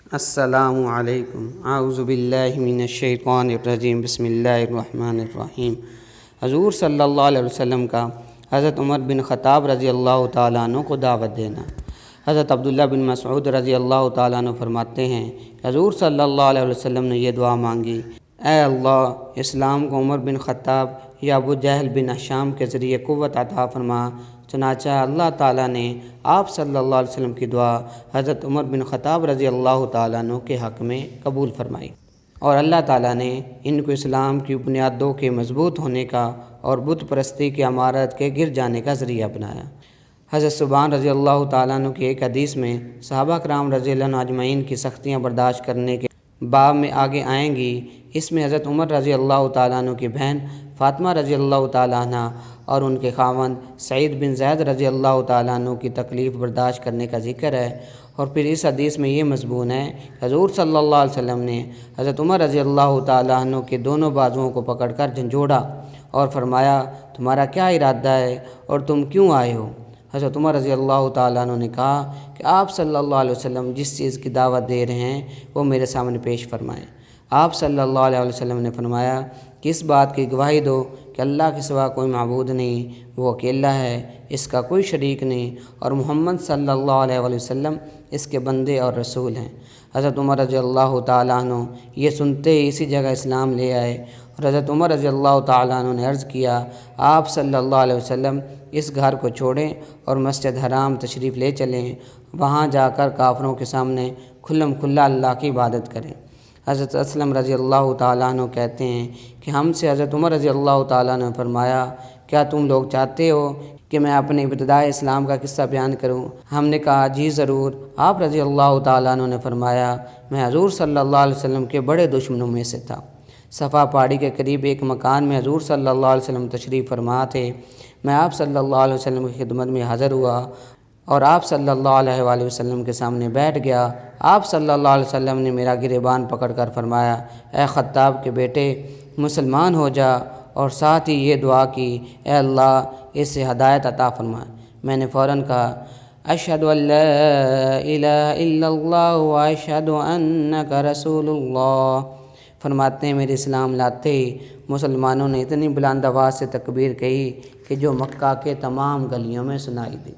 السلام علیکم، اعوذ باللہ من الشیطان الرجیم، بسم اللہ الرحمن الرحیم۔ حضور صلی اللہ علیہ وسلم کا حضرت عمر بن خطاب رضی اللہ تعالیٰ عنہ کو دعوت دینا۔ حضرت عبداللہ بن مسعود رضی اللہ تعالیٰ عنہ فرماتے ہیں، حضور صلی اللہ علیہ وسلم نے یہ دعا مانگی: اے اللہ، اسلام کو عمر بن خطاب یا ابو جہل بن ہشام کے ذریعے قوت عطا فرما۔ چنانچہ اللہ تعالیٰ نے آپ صلی اللہ علیہ وسلم کی دعا حضرت عمر بن خطاب رضی اللہ تعالیٰ عنہ کے حق میں قبول فرمائی، اور اللہ تعالیٰ نے ان کو اسلام کی بنیادوں کے مضبوط ہونے کا اور بت پرستی کی عمارت کے گر جانے کا ذریعہ بنایا۔ حضرت ثوبان رضی اللہ تعالیٰ عنہ کی ایک حدیث میں صحابہ کرام رضی اللہ عنہ اجمعین کی سختیاں برداشت کرنے کے باب میں آگے آئیں گی۔ اس میں حضرت عمر رضی اللہ تعالیٰ عنہ کی بہن فاطمہ رضی اللہ تعالیٰ عنہ اور ان کے خاوند سعید بن زید رضی اللہ تعالیٰ عنہ کی تکلیف برداشت کرنے کا ذکر ہے، اور پھر اس حدیث میں یہ مضمون ہے کہ حضور صلی اللہ علیہ وسلم نے حضرت عمر رضی اللہ تعالیٰ عنہ کے دونوں بازوؤں کو پکڑ کر جھنجھوڑا اور فرمایا: تمہارا کیا ارادہ ہے اور تم کیوں آئے ہو؟ حضرت عمر رضی اللہ تعالیٰ عنہ نے کہا کہ آپ صلی اللہ علیہ وسلم جس چیز کی دعوت دے رہے ہیں وہ میرے سامنے پیش فرمائیں۔ آپ صلی اللہ علیہ وسلم نے فرمایا کہ اس بات کی گواہی دو کہ اللہ کے سوا کوئی معبود نہیں، وہ اکیلا ہے، اس کا کوئی شریک نہیں، اور محمد صلی اللہ علیہ وسلم اس کے بندے اور رسول ہیں۔ حضرت عمر رضی اللہ تعالیٰ عنہ یہ سنتے ہی اسی جگہ اسلام لے آئے، اور حضرت عمر رضی اللہ تعالیٰ عنہ نے عرض کیا: آپ صلی اللہ علیہ وسلم اس گھر کو چھوڑیں اور مسجد حرام تشریف لے چلیں، وہاں جا کر کافروں کے سامنے کھلم کھلا اللہ کی عبادت کریں۔ حضرت اسلم رضی اللہ تعالیٰ عنہ کہتے ہیں کہ ہم سے حضرت عمر رضی اللہ تعالیٰ عنہ نے فرمایا: کیا تم لوگ چاہتے ہو کہ میں اپنے ابتدائی اسلام کا قصہ بیان کروں؟ ہم نے کہا: جی ضرور۔ آپ رضی اللہ تعالیٰ عنہ نے فرمایا: میں حضور صلی اللہ علیہ وسلم کے بڑے دشمنوں میں سے تھا۔ صفا پہاڑی کے قریب ایک مکان میں حضور صلی اللہ علیہ وسلم تشریف فرما تھے۔ میں آپ صلی اللہ علیہ وسلم کی خدمت میں حاضر ہوا اور آپ صلی اللہ علیہ وآلہ وسلم کے سامنے بیٹھ گیا۔ آپ صلی اللہ علیہ وسلم نے میرا گریبان پکڑ کر فرمایا: اے خطاب کے بیٹے، مسلمان ہو جا، اور ساتھ ہی یہ دعا کی: اے اللہ، اسے ہدایت عطا فرما۔ میں نے فوراً کہا: اشہد ان لا الہ الا اللہ و اشہد انک رسول اللہ۔ فرماتے ہیں میرے اسلام لاتے ہی مسلمانوں نے اتنی بلند آواز سے تکبیر کہی کہ جو مکہ کے تمام گلیوں میں سنائی دی۔